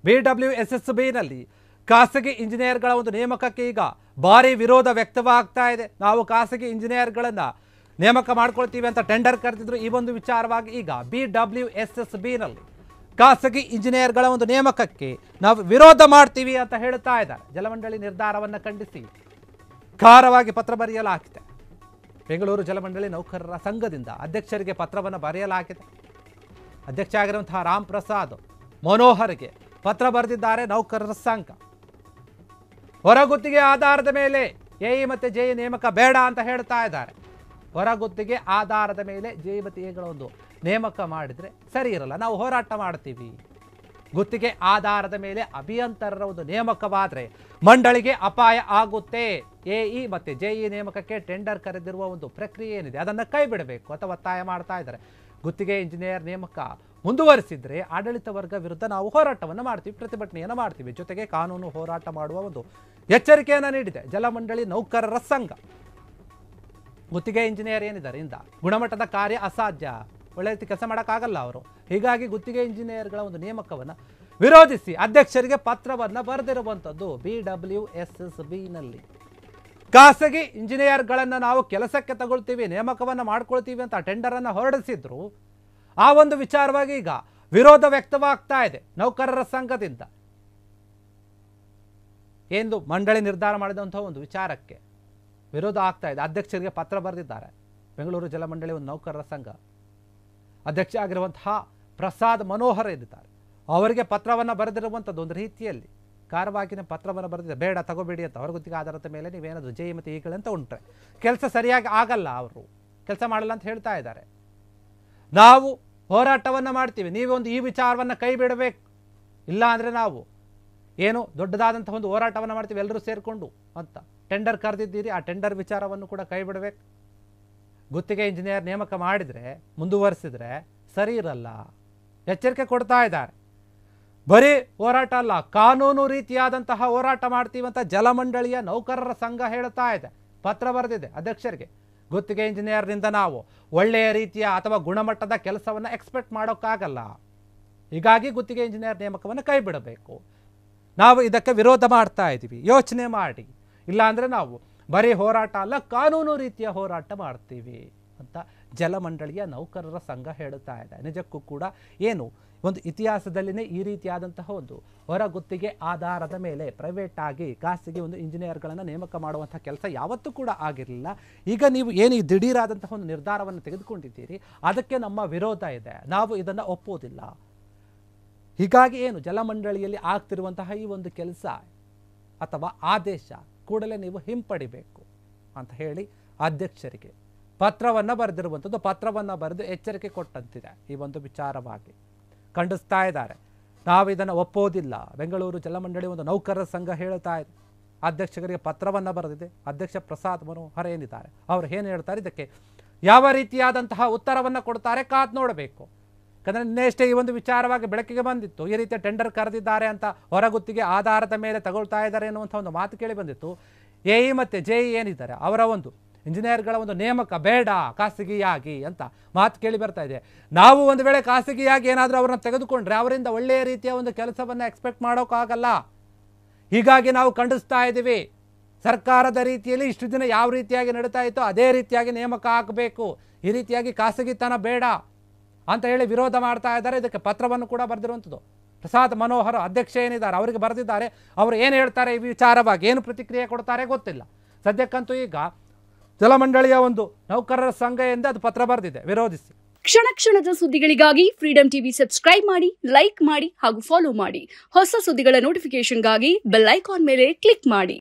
BWSSBನಲ್ಲಿ ಖಾಸಗಿ ಇಂಜಿನಿಯರ್ಗಳ ಒಂದು ನೇಮಕಕ್ಕೆ ಈಗ ಭಾರಿ ವಿರೋಧ ವ್ಯಕ್ತವಾಗ್ತಾ ಇದೆ. ನಾವು ಖಾಸಗಿ ಇಂಜಿನಿಯರ್ಗಳನ್ನು ನೇಮಕ ಮಾಡ್ಕೊಳ್ತೀವಿ ಅಂತ ಟೆಂಡರ್ ಕರೆದಿದ್ರು. ಈ ಒಂದು ವಿಚಾರವಾಗಿ ಈಗ BWSSBನಲ್ಲಿ ಖಾಸಗಿ ಇಂಜಿನಿಯರ್ಗಳ ಒಂದು ನೇಮಕಕ್ಕೆ ನಾವು ವಿರೋಧ ಮಾಡ್ತೀವಿ ಅಂತ ಹೇಳ್ತಾ ಇದ್ದಾರೆ. ಜಲಮಂಡಳಿ ನಿರ್ಧಾರವನ್ನು ಖಂಡಿಸಿ ಖಾರವಾಗಿ ಪತ್ರ ಬರೆಯಲಾಗಿದೆ. ಬೆಂಗಳೂರು ಜಲಮಂಡಳಿ ನೌಕರರ ಸಂಘದಿಂದ ಅಧ್ಯಕ್ಷರಿಗೆ ಪತ್ರವನ್ನು ಬರೆಯಲಾಗಿದೆ. ಅಧ್ಯಕ್ಷ ಆಗಿರುವಂತಹ ರಾಮ್ ಪ್ರಸಾದ್ ಮನೋಹರ್ಗೆ ಪತ್ರ ಬರೆದಿದ್ದಾರೆ ನೌಕರರ ಸಂಘ. ಹೊರಗುತ್ತಿಗೆ ಆಧಾರದ ಮೇಲೆ ಎಇ ಮತ್ತು ಜೆಇ ನೇಮಕ ಬೇಡ ಅಂತ ಹೇಳ್ತಾ ಇದ್ದಾರೆ. ಹೊರಗುತ್ತಿಗೆ ಆಧಾರದ ಮೇಲೆ ಜೆಇ ಮತ್ತು ಎಗಳ ಒಂದು ನೇಮಕ ಮಾಡಿದರೆ ಸರಿ ಇರಲ್ಲ, ನಾವು ಹೋರಾಟ ಮಾಡ್ತೀವಿ. ಗುತ್ತಿಗೆ ಆಧಾರದ ಮೇಲೆ ಅಭಿಯಂತರರ ಒಂದು ನೇಮಕವಾದರೆ ಮಂಡಳಿಗೆ ಅಪಾಯ ಆಗುತ್ತೆ. ಎಇ ಮತ್ತು ಜೆಇ ನೇಮಕಕ್ಕೆ ಟೆಂಡರ್ ಕರೆದಿರುವ ಒಂದು ಪ್ರಕ್ರಿಯೆ ಏನಿದೆ ಅದನ್ನು ಕೈ ಬಿಡಬೇಕು ಅಂತ ಒತ್ತಾಯ ಮಾಡ್ತಾ ಇದ್ದಾರೆ. ಗುತ್ತಿಗೆ ಇಂಜಿನಿಯರ್ ನೇಮಕ ಮುಂದುವರಿಸಿದರೆ ಆಡಳಿತ ವರ್ಗ ವಿರುದ್ಧ ನಾವು ಹೋರಾಟವನ್ನು ಮಾಡ್ತೀವಿ, ಪ್ರತಿಭಟನೆಯನ್ನು ಮಾಡ್ತೀವಿ, ಜೊತೆಗೆ ಕಾನೂನು ಹೋರಾಟ ಮಾಡುವ ಒಂದು ಎಚ್ಚರಿಕೆಯನ್ನು ನೀಡಿದೆ ಜಲಮಂಡಳಿ ನೌಕರರ ಸಂಘ. ಗುತ್ತಿಗೆ ಇಂಜಿನಿಯರ್ ಏನಿದ್ದಾರೆ ಇಂದ ಗುಣಮಟ್ಟದ ಕಾರ್ಯ ಅಸಾಧ್ಯ, ಒಳ್ಳೆ ರೀತಿ ಕೆಲಸ ಮಾಡೋಕ್ಕಾಗಲ್ಲ ಅವರು. ಹೀಗಾಗಿ ಗುತ್ತಿಗೆ ಇಂಜಿನಿಯರ್ಗಳ ಒಂದು ನೇಮಕವನ್ನು ವಿರೋಧಿಸಿ ಅಧ್ಯಕ್ಷರಿಗೆ ಪತ್ರವನ್ನು ಬರೆದಿರುವಂಥದ್ದು BWSSBನಲ್ಲಿ. ಖಾಸಗಿ ಇಂಜಿನಿಯರ್ಗಳನ್ನು ನಾವು ಕೆಲಸಕ್ಕೆ ತಗೊಳ್ತೀವಿ, ನೇಮಕವನ್ನು ಮಾಡ್ಕೊಳ್ತೀವಿ ಅಂತ ಟೆಂಡರನ್ನು ಹೊರಡಿಸಿದ್ರು. ಆ ಒಂದು ವಿಚಾರವಾಗಿ ಈಗ ವಿರೋಧ ವ್ಯಕ್ತವಾಗ್ತಾ ಇದೆ ನೌಕರರ ಸಂಘದಿಂದ. ಎಂದು ಮಂಡಳಿ ನಿರ್ಧಾರ ಮಾಡಿದಂತಹ ಒಂದು ವಿಚಾರಕ್ಕೆ ವಿರೋಧ ಆಗ್ತಾ ಇದೆ. ಅಧ್ಯಕ್ಷರಿಗೆ ಪತ್ರ ಬರೆದಿದ್ದಾರೆ ಬೆಂಗಳೂರು ಜಲಮಂಡಳಿ ಒಂದು ನೌಕರರ ಸಂಘ. ಅಧ್ಯಕ್ಷ ಆಗಿರುವಂತಹ ಪ್ರಸಾದ್ ಮನೋಹರ್ ಇದ್ದಾರೆ. ಅವರಿಗೆ ಪತ್ರವನ್ನು ಬರೆದಿರುವಂಥದ್ದು ಒಂದು ರೀತಿಯಲ್ಲಿ ಕಾರವಾಗಿನ ಪತ್ರವನ್ನು ಬರೆದಿದೆ. ಬೇಡ ತಗೋಬೇಡಿ ಅಂತ, ಹೊರಗುತ್ತಿಗೆ ಆಧಾರದ ಮೇಲೆ ನೀವೇನಾದರೂ ಜೆಇ ಮತ್ತು ಇಗಳಂತ ಉಂಟ್ರೆ ಕೆಲಸ ಸರಿಯಾಗಿ ಆಗಲ್ಲ, ಅವರು ಕೆಲಸ ಮಾಡಲ್ಲ ಅಂತ ಹೇಳ್ತಾ ಇದ್ದಾರೆ. ನಾವು ಹೋರಾಟವನ್ನು ಮಾಡ್ತೀವಿ, ನೀವೊಂದು ಈ ವಿಚಾರವನ್ನು ಕೈ ಬಿಡಬೇಕು, ಇಲ್ಲ ಅಂದರೆ ನಾವು ಏನು ದೊಡ್ಡದಾದಂಥ ಒಂದು ಹೋರಾಟವನ್ನು ಮಾಡ್ತೀವಿ ಎಲ್ಲರೂ ಸೇರಿಕೊಂಡು ಅಂತ ಟೆಂಡರ್ ಕರೆದಿದ್ದೀರಿ. ಆ ಟೆಂಡರ್ ವಿಚಾರವನ್ನು ಕೂಡ ಕೈ ಬಿಡಬೇಕು. ಗುತ್ತಿಗೆ ಇಂಜಿನಿಯರ್ ನೇಮಕ ಮಾಡಿದರೆ ಮುಂದುವರಿಸಿದ್ರೆ ಸರಿ ಇರಲ್ಲ, ಎಚ್ಚರಿಕೆ ಕೊಡ್ತಾ ಇದ್ದಾರೆ. ಬರೀ ಹೋರಾಟ ಅಲ್ಲ, ಕಾನೂನು ರೀತಿಯಾದಂತಹ ಹೋರಾಟ ಮಾಡ್ತೀವಂತ ಜಲಮಂಡಳಿಯ ನೌಕರರ ಸಂಘ ಹೇಳ್ತಾ ಇದೆ. ಪತ್ರ ಬರೆದಿದೆ ಅಧ್ಯಕ್ಷರಿಗೆ. ಗುತ್ತಿಗೆ ಇಂಜಿನಿಯರ್ನಿಂದ ನಾವು ಒಳ್ಳೆಯ ರೀತಿಯ ಅಥವಾ ಗುಣಮಟ್ಟದ ಕೆಲಸವನ್ನು ಎಕ್ಸ್ಪೆಕ್ಟ್ ಮಾಡೋಕ್ಕಾಗಲ್ಲ. ಹೀಗಾಗಿ ಗುತ್ತಿಗೆ ಇಂಜಿನಿಯರ್ ನೇಮಕವನ್ನು ಕೈ ಬಿಡಬೇಕು. ನಾವು ಇದಕ್ಕೆ ವಿರೋಧ ಮಾಡ್ತಾ ಇದ್ದೀವಿ, ಯೋಚನೆ ಮಾಡಿ, ಇಲ್ಲಾಂದರೆ ನಾವು ಬರೀ ಹೋರಾಟ ಅಲ್ಲ ಕಾನೂನು ರೀತಿಯ ಹೋರಾಟ ಮಾಡ್ತೀವಿ ಅಂತ ಜಲಮಂಡಳಿಯ ನೌಕರರ ಸಂಘ ಹೇಳುತ್ತಾ ಇದೆ. ನಿಜಕ್ಕೂ ಕೂಡ ಏನು ಒಂದು ಇತಿಹಾಸದಲ್ಲಿನೇ ಈ ರೀತಿಯಾದಂತಹ ಒಂದು ಹೊರಗುತ್ತಿಗೆ ಆಧಾರದ ಮೇಲೆ ಪ್ರೈವೇಟ್ ಆಗಿ ಖಾಸಗಿ ಒಂದು ಇಂಜಿನಿಯರ್ಗಳನ್ನು ನೇಮಕ ಮಾಡುವಂಥ ಕೆಲಸ ಯಾವತ್ತೂ ಕೂಡ ಆಗಿರಲಿಲ್ಲ. ಈಗ ನೀವು ಏನು ಈ ದಿಢೀರಾದಂತಹ ಒಂದು ನಿರ್ಧಾರವನ್ನು ತೆಗೆದುಕೊಂಡಿದ್ದೀರಿ, ಅದಕ್ಕೆ ನಮ್ಮ ವಿರೋಧ ಇದೆ, ನಾವು ಇದನ್ನು ಒಪ್ಪುವುದಿಲ್ಲ. ಹೀಗಾಗಿ ಏನು ಜಲಮಂಡಳಿಯಲ್ಲಿ ಆಗ್ತಿರುವಂತಹ ಈ ಒಂದು ಕೆಲಸ ಅಥವಾ ಆದೇಶ ಕೂಡಲೇ ನೀವು ಹಿಂಪಡಿಬೇಕು ಅಂತ ಹೇಳಿ ಅಧ್ಯಕ್ಷರಿಗೆ ಪತ್ರವನ್ನು ಬರೆದಿರುವಂಥದ್ದು. ಪತ್ರವನ್ನು ಬರೆದು ಎಚ್ಚರಿಕೆ ಕೊಟ್ಟಂತಿದೆ. ಈ ಒಂದು ವಿಚಾರವಾಗಿ ಖಂಡಿಸ್ತಾ ಇದ್ದಾರೆ. ನಾವು ಇದನ್ನು ಒಪ್ಪೋದಿಲ್ಲ. ಬೆಂಗಳೂರು ಜಲಮಂಡಳಿ ಒಂದು ನೌಕರರ ಸಂಘ ಹೇಳ್ತಾ ಇದೆ. ಅಧ್ಯಕ್ಷರಿಗೆ ಪತ್ರವನ್ನು ಬರೆದಿದೆ. ಅಧ್ಯಕ್ಷ ಪ್ರಸಾದ್ ಮನೋಹರ್ ಏನಿದ್ದಾರೆ ಅವರು ಏನು ಹೇಳ್ತಾರೆ, ಇದಕ್ಕೆ ಯಾವ ರೀತಿಯಾದಂತಹ ಉತ್ತರವನ್ನು ಕೊಡ್ತಾರೆ ಕಾದು ನೋಡಬೇಕು. ಯಾಕಂದರೆ ನಿನ್ನೆಷ್ಟೇ ಈ ಒಂದು ವಿಚಾರವಾಗಿ ಬೆಳಕಿಗೆ ಬಂದಿತ್ತು. ಈ ರೀತಿಯ ಟೆಂಡರ್ ಕರೆದಿದ್ದಾರೆ ಅಂತ, ಹೊರಗುತ್ತಿಗೆ ಆಧಾರದ ಮೇಲೆ ತಗೊಳ್ತಾ ಇದ್ದಾರೆ ಎನ್ನುವಂಥ ಒಂದು ಮಾತು ಕೇಳಿ ಬಂದಿತ್ತು. ಎಇ ಮತ್ತು ಜೆಇ ಏನಿದ್ದಾರೆ ಅವರ ಒಂದು ಇಂಜಿನಿಯರ್ಗಳ ಒಂದು ನೇಮಕ ಬೇಡ ಖಾಸಗಿಯಾಗಿ ಅಂತ ಮಾತು ಕೇಳಿ ಬರ್ತಾ ಇದೆ. ನಾವು ಒಂದು ವೇಳೆ ಖಾಸಗಿಯಾಗಿ ಏನಾದರೂ ಅವ್ರನ್ನ ತೆಗೆದುಕೊಂಡ್ರೆ ಅವರಿಂದ ಒಳ್ಳೆಯ ರೀತಿಯ ಒಂದು ಕೆಲಸವನ್ನು ಎಕ್ಸ್ಪೆಕ್ಟ್ ಮಾಡೋಕ್ಕಾಗಲ್ಲ. ಹೀಗಾಗಿ ನಾವು ಖಂಡಿಸ್ತಾ ಇದ್ದೀವಿ. ಸರ್ಕಾರದ ರೀತಿಯಲ್ಲಿ ಇಷ್ಟು ದಿನ ಯಾವ ರೀತಿಯಾಗಿ ನಡೀತಾ ಇತ್ತೋ ಅದೇ ರೀತಿಯಾಗಿ ನೇಮಕ ಆಗಬೇಕು, ಈ ರೀತಿಯಾಗಿ ಖಾಸಗಿತನ ಬೇಡ ಅಂತ ಹೇಳಿ ವಿರೋಧ ಮಾಡ್ತಾ ಇದ್ದಾರೆ. ಇದಕ್ಕೆ ಪತ್ರವನ್ನು ಕೂಡ ಬರೆದಿರುವಂಥದ್ದು ಪ್ರಸಾದ್ ಮನೋಹರ್ ಅಧ್ಯಕ್ಷ ಏನಿದ್ದಾರೆ ಅವರಿಗೆ ಬರೆದಿದ್ದಾರೆ. ಅವರು ಏನು ಹೇಳ್ತಾರೆ ಈ ವಿಚಾರವಾಗಿ, ಏನು ಪ್ರತಿಕ್ರಿಯೆ ಕೊಡ್ತಾರೆ ಗೊತ್ತಿಲ್ಲ. ಸದ್ಯಕ್ಕಂತೂ ಈಗ ಜಲಮಂಡಳಿಯ ಒಂದು ನೌಕರರ ಸಂಘ ಎಂದು ಅದು ಪತ್ರ ಬರೆದಿದೆ ವಿರೋಧಿಸಿ. ಕ್ಷಣ ಕ್ಷಣದ ಸುದ್ದಿಗಳಿಗಾಗಿ ಫ್ರೀಡಂ ಟಿವಿ ಸಬ್ಸ್ಕ್ರೈಬ್ ಮಾಡಿ, ಲೈಕ್ ಮಾಡಿ ಹಾಗೂ ಫಾಲೋ ಮಾಡಿ. ಹೊಸ ಸುದ್ದಿಗಳ ನೋಟಿಫಿಕೇಶನ್ಗಾಗಿ ಬೆಲ್ ಐಕಾನ್ ಮೇಲೆ ಕ್ಲಿಕ್ ಮಾಡಿ.